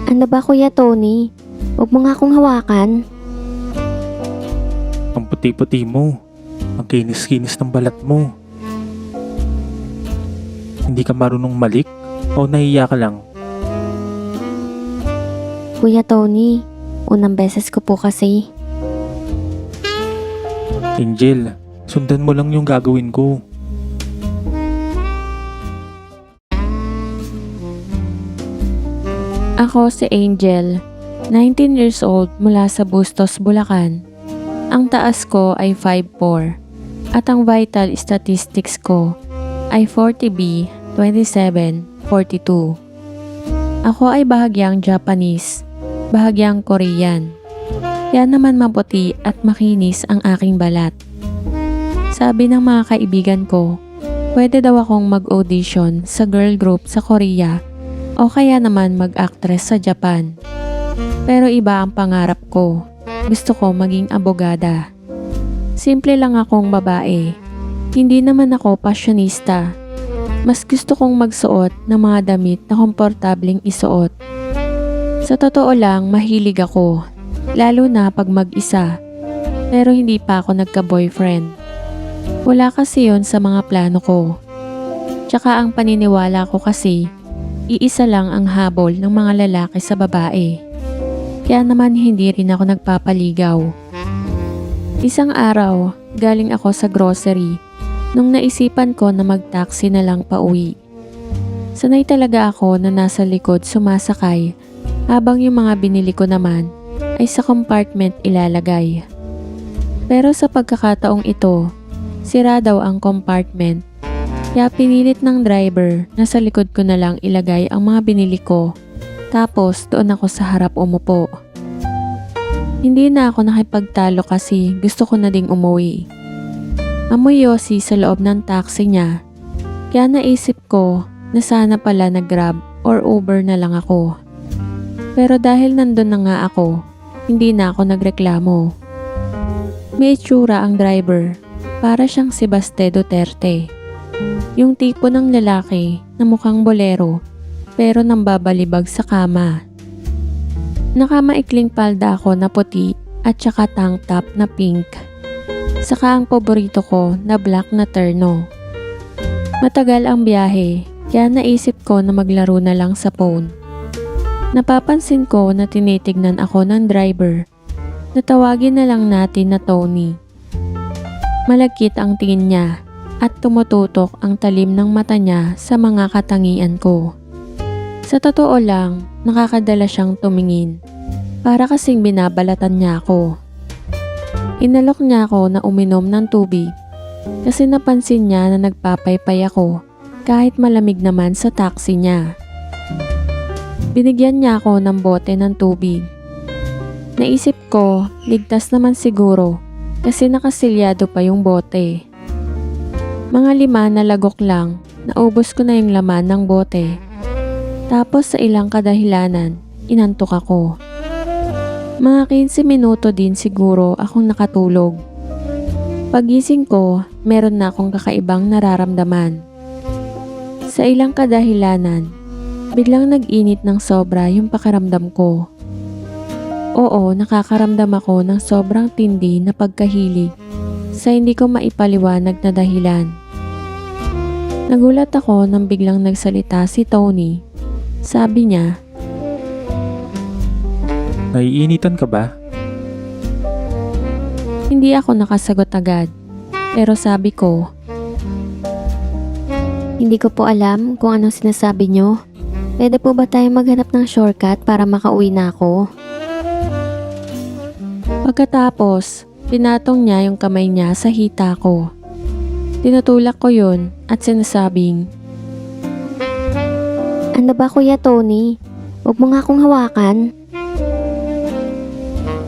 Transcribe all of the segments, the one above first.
Ano ba Kuya Tony? Huwag mo nga akong hawakan. Ang puti-puti mo. Ang kinis-kinis ng balat mo. Hindi ka marunong malik o nahiya ka lang? Kuya Tony, unang beses ko po kasi. Angel, sundan mo lang yung gagawin ko. Ako si Angel, 19 years old mula sa Bustos, Bulacan. Ang taas ko ay 5'4" at ang vital statistics ko ay 40B, 27, 42. Ako ay bahagyang Japanese, bahagyang Korean. Kaya naman maputi at makinis ang aking balat. Sabi ng mga kaibigan ko, pwede daw akong mag-audition sa girl group sa Korea o kaya naman mag-actress sa Japan. Pero iba ang pangarap ko. Gusto ko maging abogada. Simple lang akong babae. Hindi naman ako pasyonista. Mas gusto kong magsuot ng mga damit na komportabling isuot. Sa totoo lang, mahilig ako. Lalo na pag mag-isa. Pero hindi pa ako nagka-boyfriend. Wala kasi yon sa mga plano ko. Tsaka ang paniniwala ko kasi, iisa lang ang habol ng mga lalaki sa babae. Kaya naman hindi rin ako nagpapaligaw. Isang araw, galing ako sa grocery nung naisipan ko na mag-taxi na lang pauwi. Sanay talaga ako na nasa likod sumasakay habang yung mga binili ko naman ay sa compartment ilalagay. Pero sa pagkakataong ito, sira daw ang compartment. Kaya pinilit ng driver na sa likod ko na lang ilagay ang mga binili ko. Tapos doon ako sa harap umupo. Hindi na ako nakipagtalo kasi gusto ko na ding umuwi. Amoy yosi sa loob ng taxi niya. Kaya naisip ko na sana pala nag-Grab or Uber na lang ako. Pero dahil nandun na nga ako, hindi na ako nagreklamo. May itsura ang driver. Para siyang si Baste Duterte. Yung tipo ng lalaki na mukhang bolero pero nambabalibag sa kama. Nakamaikling palda ako na puti at saka tank top na pink. Saka ang paborito ko na black na terno. Matagal ang biyahe kaya naisip ko na maglaro na lang sa phone. Napapansin ko na tinitignan ako ng driver. Natawagin na lang natin na Tony. Malagkit ang tingin niya at tumututok ang talim ng mata niya sa mga katangian ko. Sa totoo lang, nakakadala siyang tumingin. Para kasing binabalatan niya ako. Inalok niya ako na uminom ng tubig kasi napansin niya na nagpapaypay ako kahit malamig naman sa taxi niya. Binigyan niya ako ng bote ng tubig. Naisip ko, ligtas naman siguro kasi nakasilyado pa yung bote. Mga 5 na lagok lang, naubos ko na yung laman ng bote. Tapos sa ilang kadahilanan, inantok ako. Mga 15 minuto din siguro akong nakatulog. Pagising ko, meron na akong kakaibang nararamdaman. Sa ilang kadahilanan, biglang nag-init ng sobra yung pakiramdam ko. Oo, nakakaramdam ako ng sobrang tindi na pagkahilig sa hindi ko maipaliwanag na dahilan. Nagulat ako nang biglang nagsalita si Tony. Sabi niya, Naiinitan ka ba? hindi ako nakasagot agad. Pero sabi ko, Hindi ko po alam kung anong sinasabi nyo. Pwede po ba tayo maghanap ng shortcut para makauwi na ako? pagkatapos, pinatong niya yung kamay niya sa hita ko. Tinutulak ko yun at sinasabing, Ano ba Kuya Tony? Huwag mo nga akong hawakan.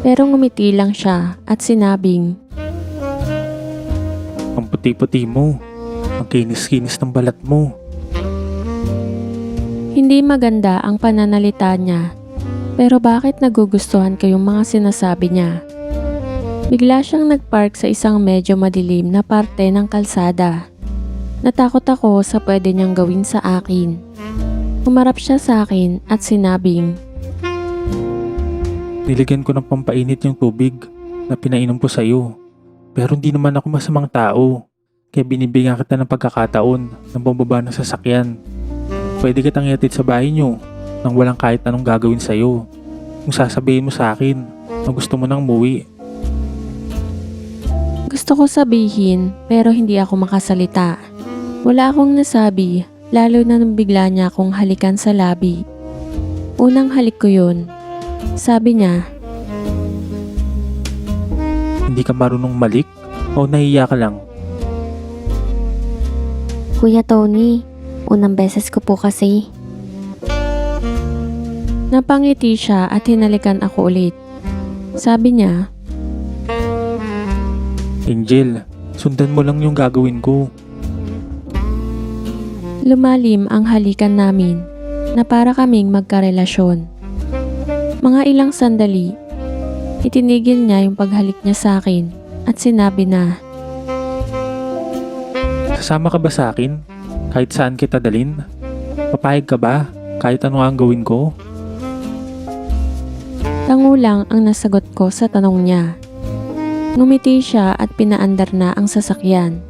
pero ngumiti lang siya at sinabing, Ang puti-puti mo. Ang kinis-kinis ng balat mo. hindi maganda ang pananalita niya. Pero bakit nagugustuhan ko yung mga sinasabi niya? Bigla siyang nagpark sa isang medyo madilim na parte ng kalsada. Natakot ako sa pwede niyang gawin sa akin. Humarap siya sa akin at sinabing, Nilagyan ko ng pampainit yung tubig na pinainom ko sa'yo. Pero hindi naman ako masamang tao. Kaya binibigyan kita ng pagkakataon ng bumaba ng sasakyan. Pwede kitang ihatid sa bahay nyo nang walang kahit anong gagawin sa'yo. Kung sasabihin mo sa akin na gusto mo nang umuwi. Gusto ko sabihin pero hindi ako makasalita. Wala akong nasabi, lalo na nung bigla niya akong halikan sa labi. Unang halik ko yun. Sabi niya, Hindi ka marunong malik o nahiya ka lang? Kuya Tony, unang beses ko po kasi. napangiti siya at hinalikan ako ulit. Sabi niya, Angel, sundan mo lang yung gagawin ko. lumalim ang halikan namin na para kaming magkarelasyon. Mga ilang sandali, itinigil niya yung paghalik niya sa akin at sinabi na, Sasama ka ba sa akin? Kahit saan kita dalin? Papayag ka ba? Kahit ano ang gawin ko? tango lang ang nasagot ko sa tanong niya. Ngumiti siya at pinaandar na ang sasakyan.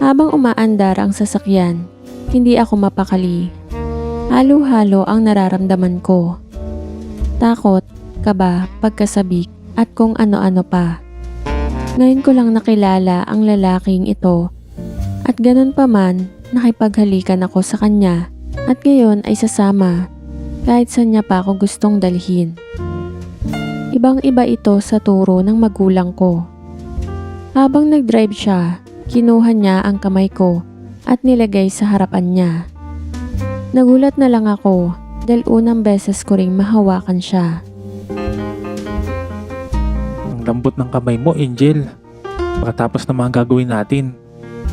Habang umaandar ang sasakyan, hindi ako mapakali. Halo-halo ang nararamdaman ko. Takot, kaba, pagkasabik, at kung ano-ano pa. Ngayon ko lang nakilala ang lalaking ito. At ganun pa man, nakipaghalikan ako sa kanya. At ngayon ay sasama, kahit saan niya pa ako gustong dalhin. Ibang-iba ito sa turo ng magulang ko. Habang nag-drive siya, kinuha niya ang kamay ko at nilagay sa harapan niya. Nagulat na lang ako dahil unang beses ko ring mahawakan siya. Ang lambot ng kamay mo, Angel. Pagkatapos ng mga gagawin natin,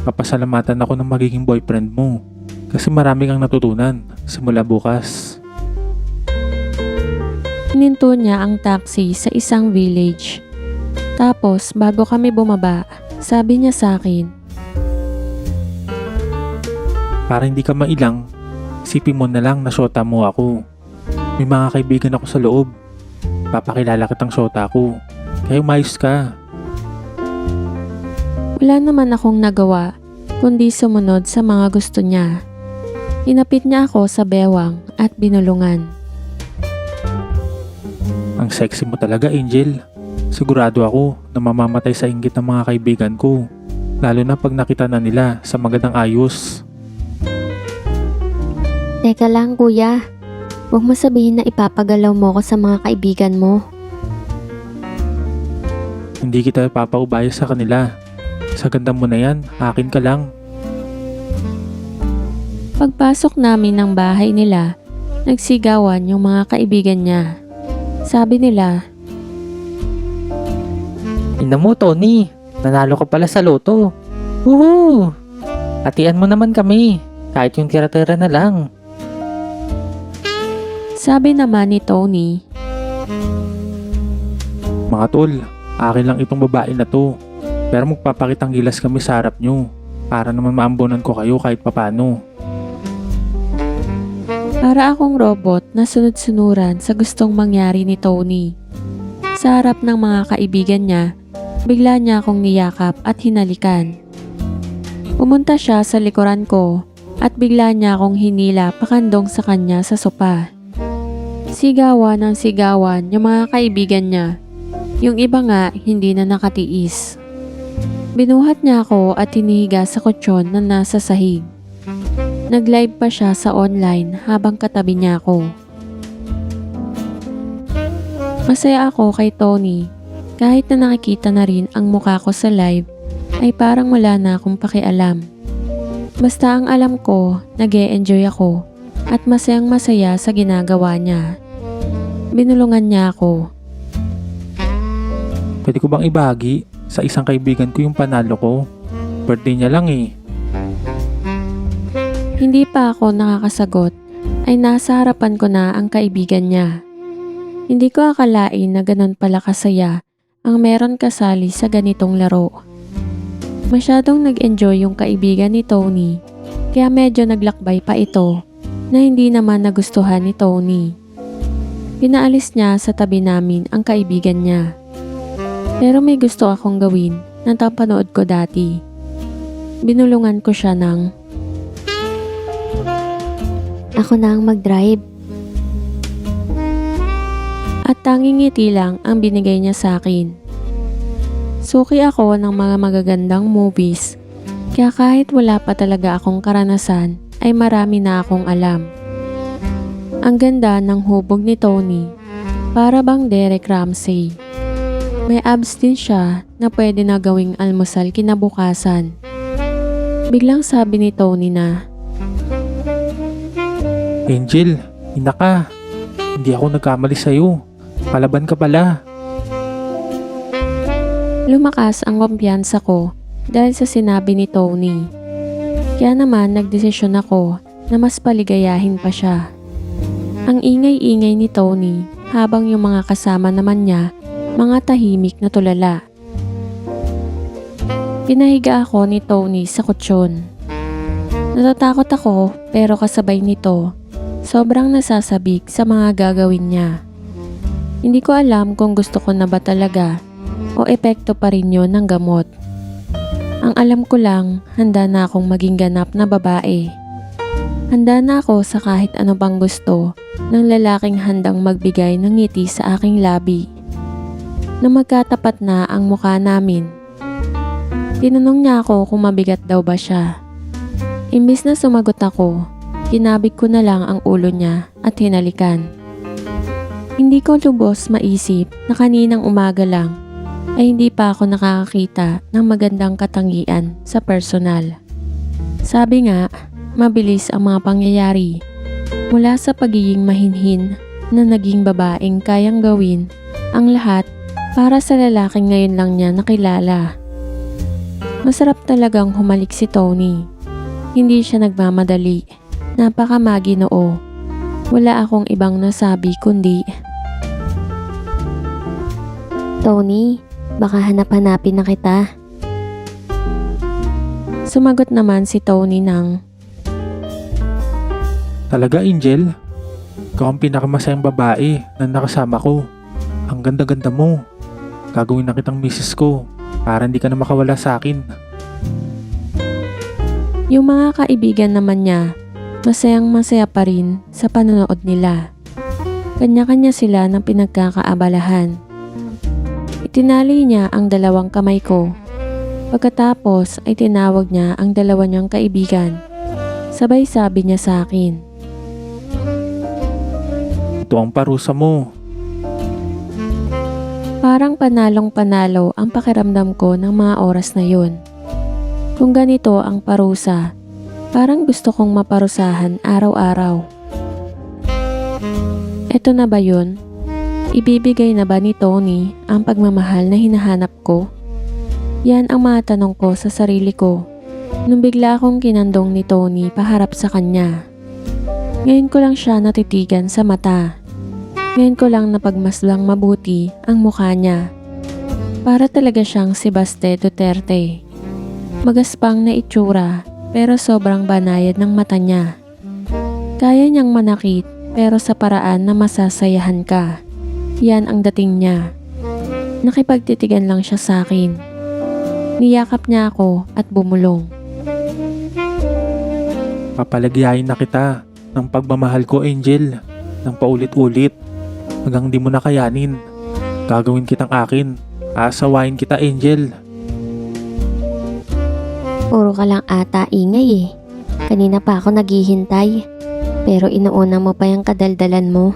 papasalamatan ako ng magiging boyfriend mo. Kasi marami kang natutunan simula bukas. Hininto niya ang taxi sa isang village. Tapos bago kami bumaba, sabi niya sa akin, Para hindi ka mailang, isipin mo na lang na syota mo ako. May mga kaibigan ako sa loob. Papakilala kitang syota ko. Kaya umayos ka. wala naman akong nagawa kundi sumunod sa mga gusto niya. Inapit niya ako sa bewang at binulungan. Ang sexy mo talaga, Angel. Sigurado ako na mamamatay sa inggit ng mga kaibigan ko. Lalo na pag nakita na nila sa magandang ayos. Teka lang kuya, huwag mo sabihin na ipapagalaw mo ko sa mga kaibigan mo. Hindi kita papaubaya sa kanila. Sa ganda mo na yan, akin ka lang. Pagpasok namin ng bahay nila, nagsigawan yung mga kaibigan niya. Sabi nila, Ina mo, Tony. Nanalo ka pala sa loto. Woohoo! Hatian mo naman kami. Kahit yung tira-tira na lang. sabi naman ni Tony, Mga tol, akin lang itong babae na to. Pero magpapakitang gilas kami sa harap nyo. Para naman maambunan ko kayo kahit papano. para akong robot na sunod-sunuran sa gustong mangyari ni Tony. Sa harap ng mga kaibigan niya, bigla niya akong niyakap at hinalikan. Pumunta siya sa likuran ko at bigla niya akong hinila pakandong sa kanya sa sopa. Sigawan ng sigawan yung mga kaibigan niya. Yung iba nga hindi na nakatiis. Binuhat niya ako at hinihiga sa kutsyon na nasa sahig. Nag-live pa siya sa online habang katabi niya ako. Masaya ako kay Tony. Kahit na nakikita na rin ang mukha ko sa live, ay parang wala na akong pakialam. Basta ang alam ko, nag-e-enjoy ako at masayang masaya sa ginagawa niya. Binulungan niya ako. Pwede ko bang ibahagi sa isang kaibigan ko yung panalo ko? Birthday niya lang eh. Hindi pa ako nakakasagot, ay nasa harapan ko na ang kaibigan niya. Hindi ko akalain na ganun pala kasaya ang meron kasali sa ganitong laro. Masyadong nag-enjoy yung kaibigan ni Tony, kaya medyo naglakbay pa ito na hindi naman nagustuhan ni Tony. Pinaalis niya sa tabi namin ang kaibigan niya. Pero may gusto akong gawin na napanood ko dati. Binulungan ko siya ng, Ako na ang mag-drive. at tanging ngiti lang ang binigay niya sa akin. Suki ako ng mga magagandang movies, kaya kahit wala pa talaga akong karanasan, ay marami na akong alam. Ang ganda ng hubog ni Tony, para bang Derek Ramsey. May abs din siya na pwede na gawing almusal kinabukasan. Biglang sabi ni Tony na, Angel, ina ka. Hindi ako nagkamali sa'yo. Palaban ka pala. lumakas ang kumpiyansa ko dahil sa sinabi ni Tony. Kaya naman nagdesisyon ako na mas paligayahin pa siya. Ang ingay-ingay ni Tony habang yung mga kasama naman niya mga tahimik na tulala. Pinahiga ako ni Tony sa kutsyon. Natatakot ako pero kasabay nito, sobrang nasasabik sa mga gagawin niya. Hindi ko alam kung gusto ko na ba talaga o epekto pa rin yun ng gamot. Ang alam ko lang, handa na akong maging ganap na babae. Handa na ako sa kahit ano pang gusto ng lalaking handang magbigay ng ngiti sa aking labi. Na magkatapat na ang mukha namin. Tinanong niya ako kung mabigat daw ba siya. Imbis na sumagot ako, kinabig ko na lang ang ulo niya at hinalikan. Hindi ko lubos maisip na kaninang umaga lang ay hindi pa ako nakakakita ng magandang katangian sa personal. Sabi nga, mabilis ang mga pangyayari mula sa pagiging mahinhin na naging babaeng kayang gawin ang lahat para sa lalaking ngayon lang niya nakilala. Masarap talagang humalik si Tony. Hindi siya nagmamadali. Napakamaginoo. Wala akong ibang nasabi kundi, Tony, baka hanap-hanapin na kita. sumagot naman si Tony ng, Talaga, Angel? Ikaw ang pinakamasayang babae na nakasama ko. Ang ganda-ganda mo. Gagawin na kitang misis ko para hindi ka na makawala sa akin. yung mga kaibigan naman niya, masayang masaya pa rin sa panonood nila. Kanya-kanya sila ng pinagkakaabalahan. Itinali niya ang dalawang kamay ko. Pagkatapos ay tinawag niya ang dalawa niyang kaibigan. Sabay sabi niya sa akin, Ito ang parusa mo. parang panalong-panalo ang pakiramdam ko ng mga oras na yun. Kung ganito ang parusa, parang gusto kong maparusahan araw-araw. Eto na ba yun? Ibibigay na ba ni Tony ang pagmamahal na hinahanap ko? Yan ang mga tanong ko sa sarili ko nung bigla akong kinandong ni Tony paharap sa kanya. Ngayon ko lang siya natitigan sa mata. Ngayon ko lang napagmaslang mabuti ang mukha niya. Para talaga siyang si Baste Duterte. Magaspang na itsura pero sobrang banayad ng mata niya. Kaya niyang manakit pero sa paraan na masasayahan ka. Yan ang dating niya. Nakipagtitigan lang siya sa akin. Niyakap niya ako at bumulong. Papalagyayin na kita ng pagmamahal ko, Angel. Ng paulit-ulit. Hanggang di mo na kayanin. Gagawin kitang akin. Aasawain kita, Angel. Puro ka lang ata ingay eh. Kanina pa ako naghihintay. Pero inuuna mo pa yung kadaldalan mo.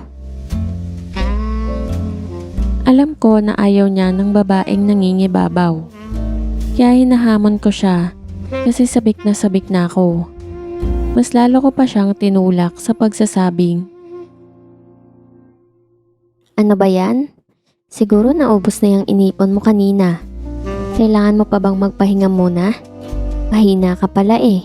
Alam ko na ayaw niya ng babaeng nangingibabaw. Kaya hinahamon ko siya kasi sabik na ako. Mas lalo ko pa siyang tinulak sa pagsasabing, Ano ba yan? Siguro naubos na yung inipon mo kanina. Kailangan mo pa bang magpahinga muna? Mahina ka pala eh.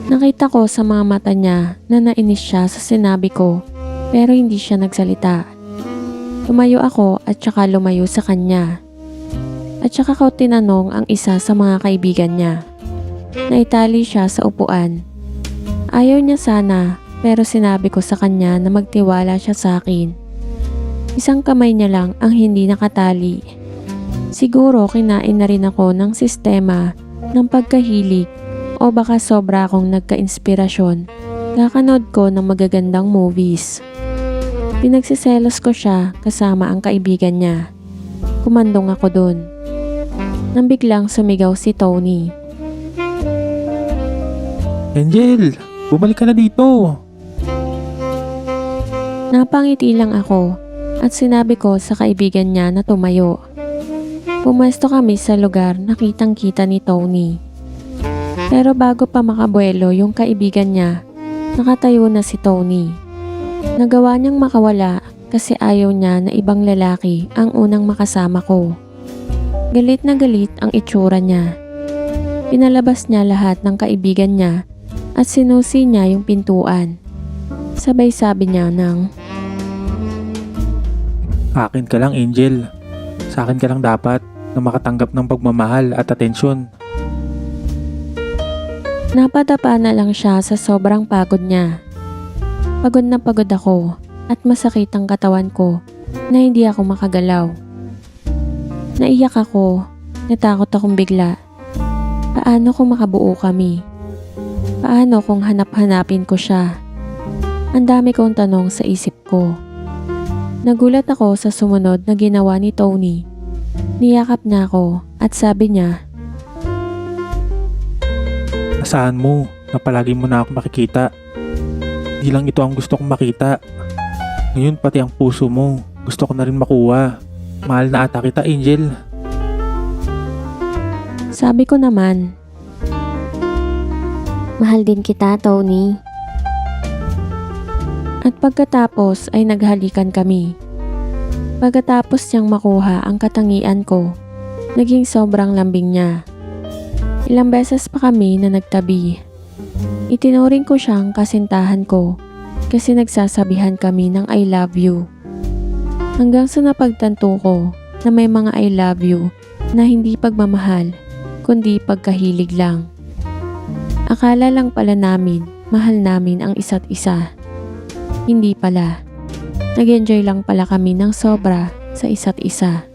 nakita ko sa mga mata niya na nainis siya sa sinabi ko pero hindi siya nagsalita. Tumayo ako at saka lumayo sa kanya. At saka ko tinanong ang isa sa mga kaibigan niya. Naitali siya sa upuan. Ayaw niya sana pero sinabi ko sa kanya na magtiwala siya sa akin. Isang kamay niya lang ang hindi nakatali. Siguro kinain na rin ako ng sistema ng pagkahilig o baka sobra akong nagka-inspirasyon. Kakanood ko ng magagandang movies. Pinagsiselos ko siya kasama ang kaibigan niya. Kumandong ako dun. Nang biglang sumigaw si Tony. Angel, bumalik ka na dito. Napangiti lang ako at sinabi ko sa kaibigan niya na tumayo. Pumesto kami sa lugar na kitang-kita ni Tony. Pero bago pa makabuelo yung kaibigan niya, nakatayo na si Tony. Nagawa niyang makawala kasi ayaw niya na ibang lalaki ang unang makasama ko. Galit na galit ang itsura niya. Pinalabas niya lahat ng kaibigan niya at sinusi niya yung pintuan. Sabay sabi niya ng, Akin ka lang, Angel. Sa akin ka lang dapat na makatanggap ng pagmamahal at atensyon. napadapa na lang siya sa sobrang pagod niya. Pagod na pagod ako at masakit ang katawan ko na hindi ako makagalaw. Naiyak ako, natakot akong bigla. Paano kung makabuo kami? Paano kung hanap-hanapin ko siya? Ang dami kong tanong sa isip ko. Nagulat ako sa sumunod na ginawa ni Tony. Niyakap niya ako at sabi niya, Asahan mo na palagi mo na ako makikita. Di lang ito ang gusto kong makita. Ngayon pati ang puso mo, gusto ko na rin makuha. Mahal na ata kita, Angel. sabi ko naman, Mahal din kita, Tony. at pagkatapos ay naghalikan kami. Pagkatapos niyang makuha ang katangian ko, naging sobrang lambing niya. Ilang beses pa kami na nagtabi. Itinuring ko siyang kasintahan ko kasi nagsasabihan kami ng I love you. Hanggang sa napagtanto ko na may mga I love you na hindi pagmamahal kundi pagkahilig lang. Akala lang pala namin mahal namin ang isa't isa. Hindi pala. Nag-enjoy lang pala kami ng sobra sa isa't isa.